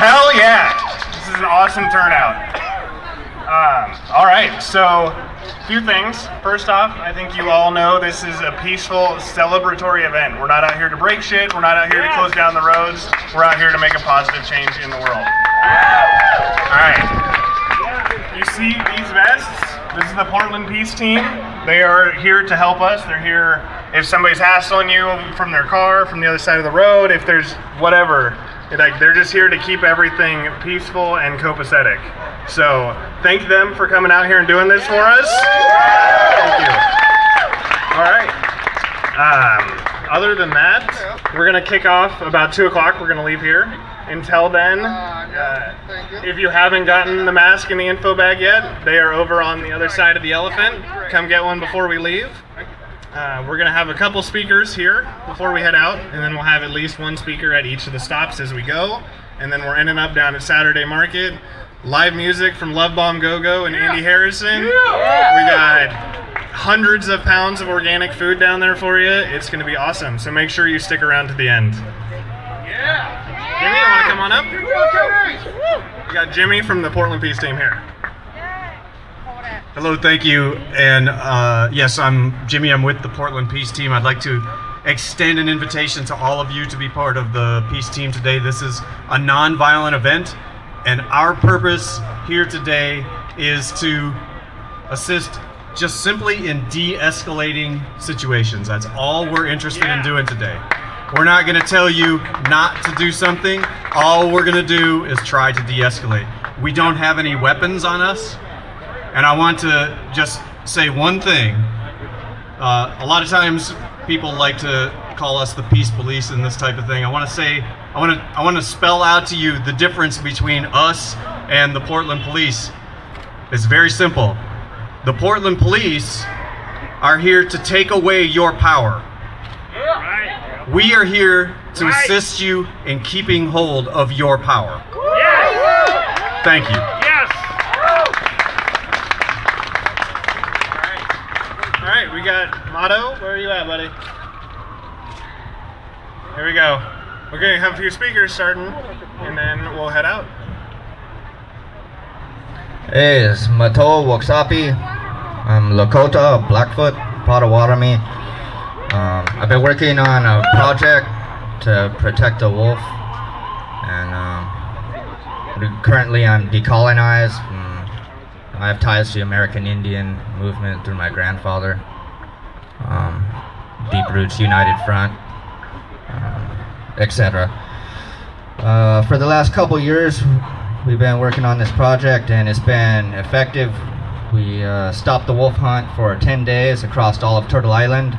Hell yeah! This is an awesome turnout. All right, so a few things. First off, I think you all know this is a peaceful, celebratory event. We're not out here to break shit. We're not out here to close down the roads. We're out here to make a positive change in the world. All right. You see these vests? This is the Portland Peace Team. They are here to help us. They're here if somebody's hassling you from their car, from the other side of the road, if there's whatever. Like, they're just here to keep everything peaceful and copacetic. So thank them for coming out here and doing this for us. Thank you. All right. Other than that, we're going to kick off about 2 o'clock. We're going to leave here. Until then, if you haven't gotten the mask and the info bag yet, they are over on the other side of the elephant. Come get one before we leave. We're going to have a couple speakers here before we head out, and then we'll have at least one speaker at each of the stops as we go. And then we're ending up down at Saturday Market. Live music from Love Bomb Go-Go and Andy Harrison. We got hundreds of pounds of organic food down there for you. It's going to be awesome, so make sure you stick around to the end. Jimmy, you want to come on up? We got Jimmy from the Portland Peace Team here. Hello, thank you. And yes, I'm Jimmy. I'm with the Portland Peace Team. I'd like to extend an invitation to all of you to be part of the Peace Team today. This is a non-violent event, and our purpose here today is to assist just simply in de-escalating situations. That's all we're interested in doing today. We're not going to tell you not to do something. All we're going to do is try to de-escalate. We don't have any weapons on us. And I want to just say one thing. A lot of times people like to call us the peace police and this type of thing. I want to spell out to you the difference between us and the Portland police. It's very simple. The Portland police are here to take away your power. We are here to assist you in keeping hold of your power. Thank you. All right, we got Motto. Where are you at, buddy? Here we go. We're going to have a few speakers starting, and then we'll head out. Hey, it's Mato Waksapi. I'm Lakota, Blackfoot, Potawatomi. I've been working on a project to protect the wolf, and currently I'm decolonized. I have ties to the American Indian movement through my grandfather. Deep Roots United Front, etc. For the last couple years, we've been working on this project, and it's been effective. We stopped the wolf hunt for 10 days across all of Turtle Island.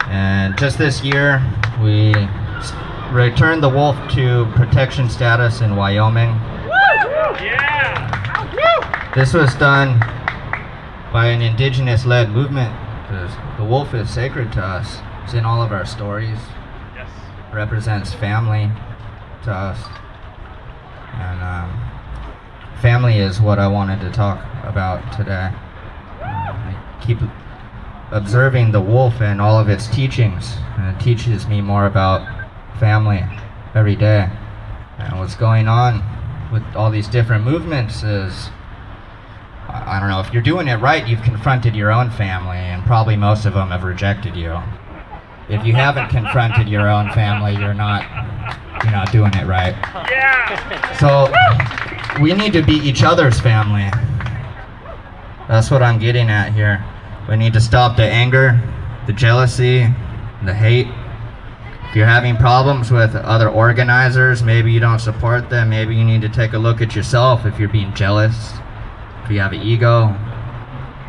And just this year, we returned the wolf to protection status in Wyoming. This was done by an indigenous-led movement, because the wolf is sacred to us. It's in all of our stories. Represents family to us. And family is what I wanted to talk about today. I keep observing the wolf and all of its teachings, and it teaches me more about family every day. And what's going on with all these different movements is, I don't know, if you're doing it right, you've confronted your own family, and probably most of them have rejected you. If you haven't confronted your own family, you're not doing it right. So we need to be each other's family. That's what I'm getting at here. We need to stop the anger, the jealousy, the hate. If you're having problems with other organizers, maybe you don't support them, maybe you need to take a look at yourself if you're being jealous, if you have an ego,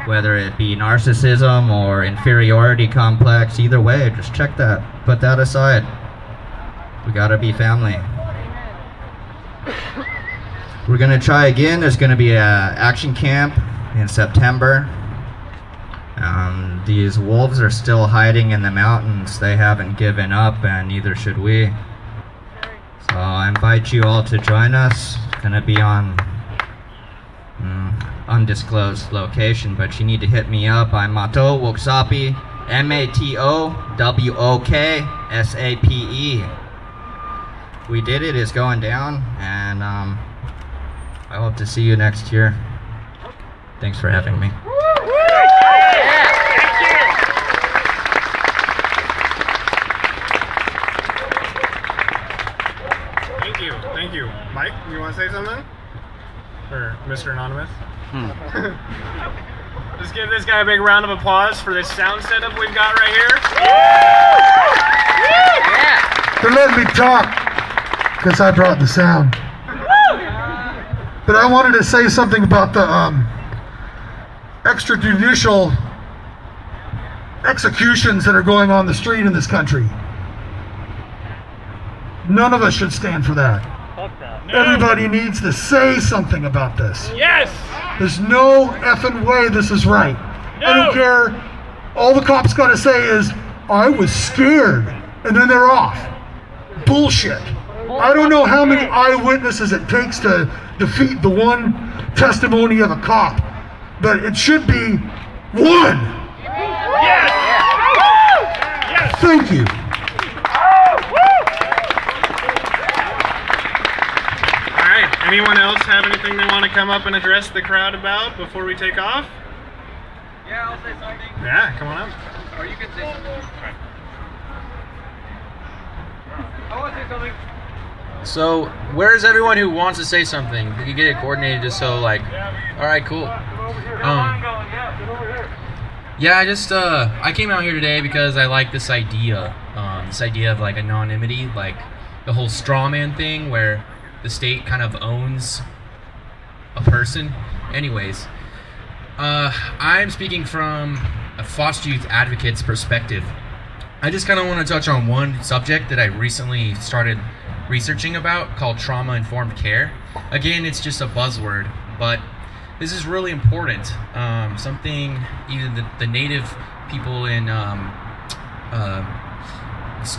whether it be narcissism or inferiority complex. Either way, just check that, put that aside. We gotta be family. We're gonna try again. There's gonna be an action camp in September. These wolves are still hiding in the mountains. They haven't given up, and neither should we. So I invite you all to join us. It's gonna be on undisclosed location, but you need to hit me up. I'm Mato Woksapi, MATOWOKSAPE. we did it. It's going down, and I hope to see you next year. Thanks for having me. Thank you. Mike, you want to say something? Or Mr. Anonymous? Let's give this guy a big round of applause for this sound setup we've got right here. They're letting me talk because I brought the sound. But I wanted to say something about the extrajudicial executions that are going on the street in this country. None of us should stand for that. No. Everybody needs to say something about this. Yes! There's no effing way this is right. No. I don't care. All the cops got to say is, I was scared, and then they're off. Bullshit. I don't know how many eyewitnesses it takes to defeat the one testimony of a cop, but it should be one. Yes! Yes! Thank you. Anyone else have anything they want to come up and address the crowd about before we take off? Yeah, I'll say something. Yeah, come on up. Or you can say something. I want to say something. So, where's everyone who wants to say something? We can get it coordinated just so, like, all right, cool. Yeah, I came out here today because I like this idea of like anonymity, like the whole straw man thing where the state kind of owns a person. Anyways, I'm speaking from a foster youth advocate's perspective. I just kind of want to touch on one subject that I recently started researching about called trauma-informed care. Again, it's just a buzzword, but this is really important. Something even the native people in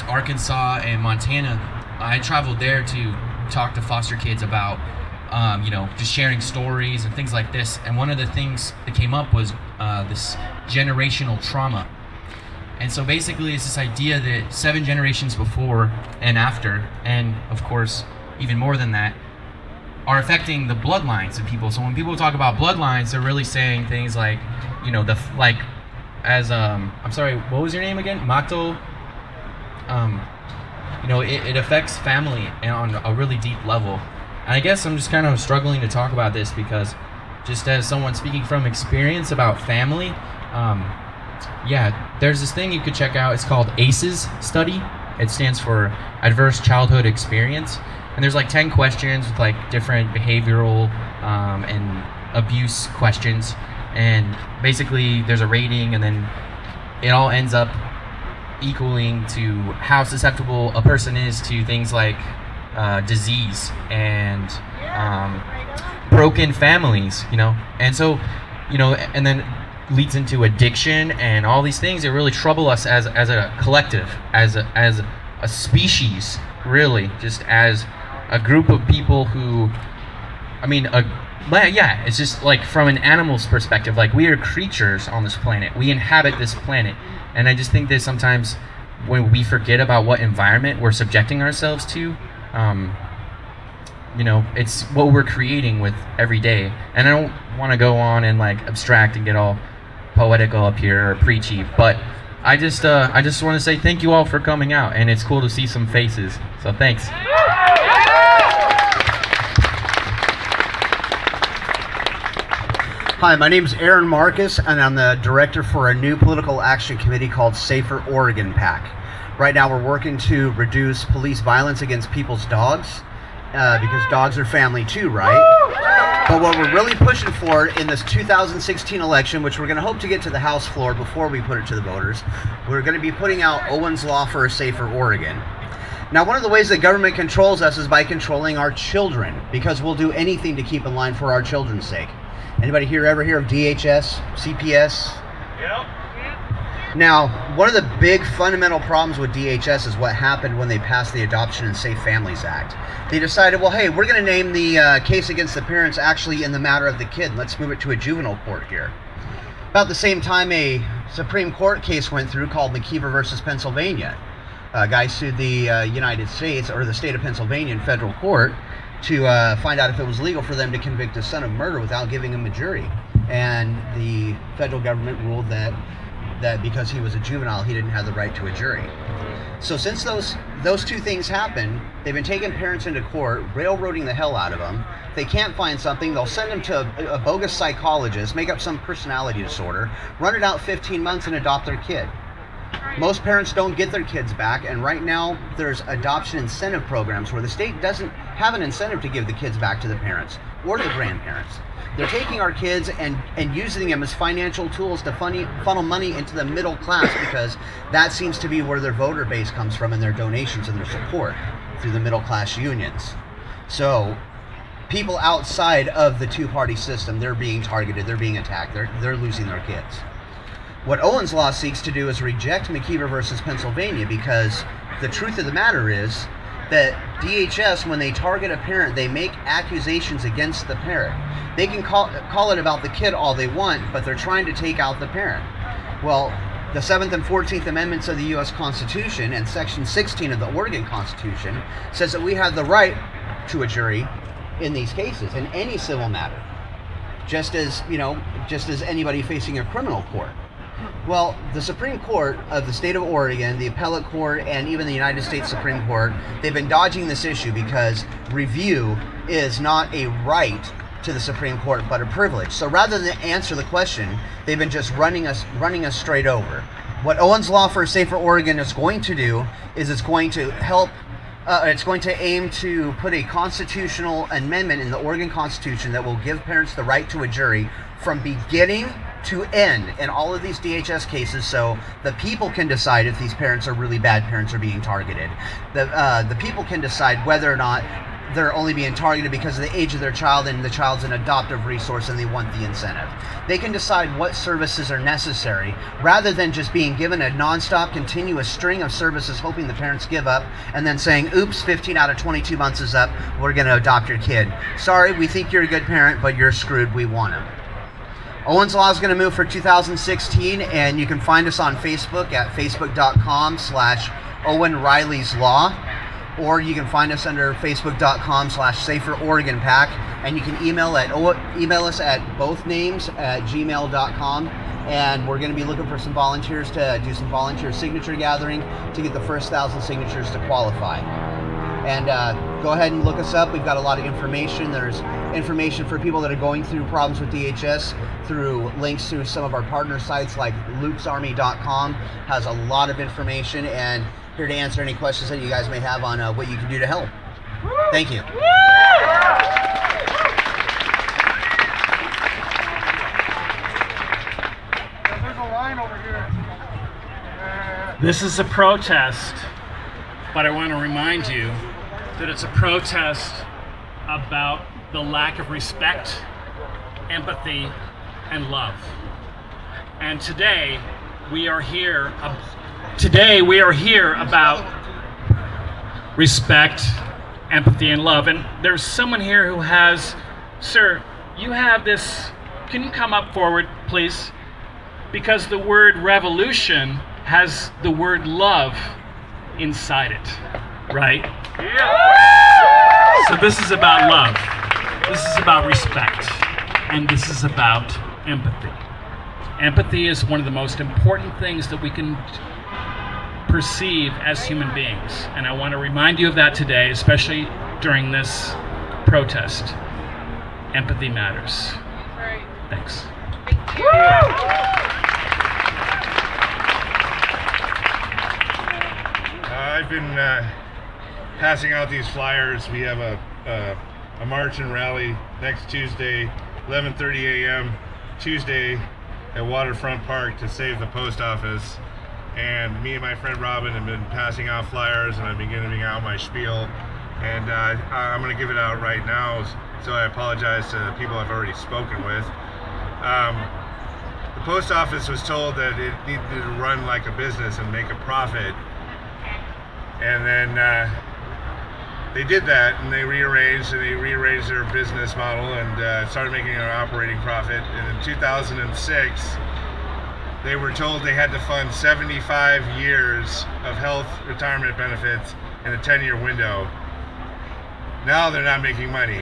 Arkansas and Montana, I traveled there to talk to foster kids about just sharing stories and things like this, and one of the things that came up was this generational trauma. And so basically it's this idea that 7 generations before and after, and of course even more than that, are affecting the bloodlines of people. So when people talk about bloodlines, they're really saying things like, I'm sorry, what was your name again? Mato. It affects family on a really deep level. And I guess I'm just kind of struggling to talk about this because just as someone speaking from experience about family, there's this thing you could check out. It's called ACEs study. It stands for Adverse Childhood Experience. And there's like 10 questions with like different behavioral and abuse questions. And basically there's a rating, and then it all ends up equaling to how susceptible a person is to things like disease and broken families, and so, and then leads into addiction and all these things that really trouble us as a collective, as a species, really, just as a group of people who, it's just like from an animal's perspective, like we are creatures on this planet, we inhabit this planet. And I just think that sometimes when we forget about what environment we're subjecting ourselves to, it's what we're creating with every day. And I don't want to go on and like abstract and get all poetical up here or preachy, but I just want to say thank you all for coming out, and it's cool to see some faces. So thanks. Hi, my name's Aaron Marcus, and I'm the director for a new political action committee called Safer Oregon PAC. Right now we're working to reduce police violence against people's dogs, because dogs are family too, right? But what we're really pushing for in this 2016 election, which we're going to hope to get to the House floor before we put it to the voters, we're going to be putting out Owen's Law for a Safer Oregon. Now, one of the ways that government controls us is by controlling our children, because we'll do anything to keep in line for our children's sake. Anybody here ever hear of DHS, CPS? Yep. Now, one of the big fundamental problems with DHS is what happened when they passed the Adoption and Safe Families Act. They decided, well, hey, we're going to name the case against the parents actually in the matter of the kid. Let's move it to a juvenile court here. About the same time, a Supreme Court case went through called McKeever versus Pennsylvania. A guy sued the United States, or the state of Pennsylvania, in federal court to find out if it was legal for them to convict his son of murder without giving him a jury. And the federal government ruled that because he was a juvenile, he didn't have the right to a jury. So since those two things happened, they've been taking parents into court, railroading the hell out of them. If they can't find something, they'll send them to a bogus psychologist, make up some personality disorder, run it out 15 months, and adopt their kid. Most parents don't get their kids back, and right now there's adoption incentive programs where the state doesn't have an incentive to give the kids back to the parents or the grandparents. They're taking our kids and using them as financial tools to funnel money into the middle class, because that seems to be where their voter base comes from, and their donations and their support through the middle class unions. So people outside of the two-party system, they're being targeted, they're being attacked, they're losing their kids. What Owen's Law seeks to do is reject McKeever versus Pennsylvania, because the truth of the matter is that DHS, when they target a parent, they make accusations against the parent. They can call it about the kid all they want, but they're trying to take out the parent. Well, the 7th and 14th Amendments of the U.S. Constitution and Section 16 of the Oregon Constitution says that we have the right to a jury in these cases, in any civil matter, just as anybody facing a criminal court. Well, the Supreme Court of the state of Oregon, the appellate court, and even the United States Supreme Court, they've been dodging this issue because review is not a right to the Supreme Court, but a privilege. So rather than answer the question, they've been just running us straight over. What Owen's Law for a Safer Oregon is going to do is it's going to help. It's going to aim to put a constitutional amendment in the Oregon Constitution that will give parents the right to a jury from beginning to end in all of these DHS cases, so the people can decide if these parents are really bad parents or being targeted. The people can decide whether or not they're only being targeted because of the age of their child and the child's an adoptive resource and they want the incentive. They can decide what services are necessary rather than just being given a nonstop, continuous string of services hoping the parents give up and then saying, oops, 15 out of 22 months is up, we're going to adopt your kid. Sorry, we think you're a good parent, but you're screwed, we want him. Owen's Law is going to move for 2016, and you can find us on Facebook at facebook.com/Owen Riley's Law, or you can find us under facebook.com/Safer Oregon Pack, and you can email us at both names at gmail.com, and we're going to be looking for some volunteers to do some volunteer signature gathering to get the first 1,000 signatures to qualify. And go ahead and look us up. We've got a lot of information. There's information for people that are going through problems with DHS through links to some of our partner sites like lukesarmy.com has a lot of information, and here to answer any questions that you guys may have on what you can do to help. Thank you. There's a line over here. This is a protest, but I want to remind you that it's a protest about the lack of respect, empathy, and love. And today we are here about respect, empathy, and love. And there's someone here who has, sir, you have this, can you come up forward, please? Because the word revolution has the word love inside it, right? Yeah. So this is about love, this is about respect, and this is about empathy. Empathy is one of the most important things that we can perceive as human beings, and I want to remind you of that today, especially during this protest. Empathy matters. Thanks. I've been passing out these flyers. We have a march and rally next Tuesday, 11:30 a.m. Tuesday at Waterfront Park to save the post office. And me and my friend Robin have been passing out flyers, and I've been giving out my spiel. And I'm going to give it out right now, so I apologize to the people I've already spoken with. The post office was told that it needed to run like a business and make a profit. And then they did that, and they rearranged their business model and started making an operating profit. And in 2006, they were told they had to fund 75 years of health retirement benefits in a 10-year window. Now they're not making money.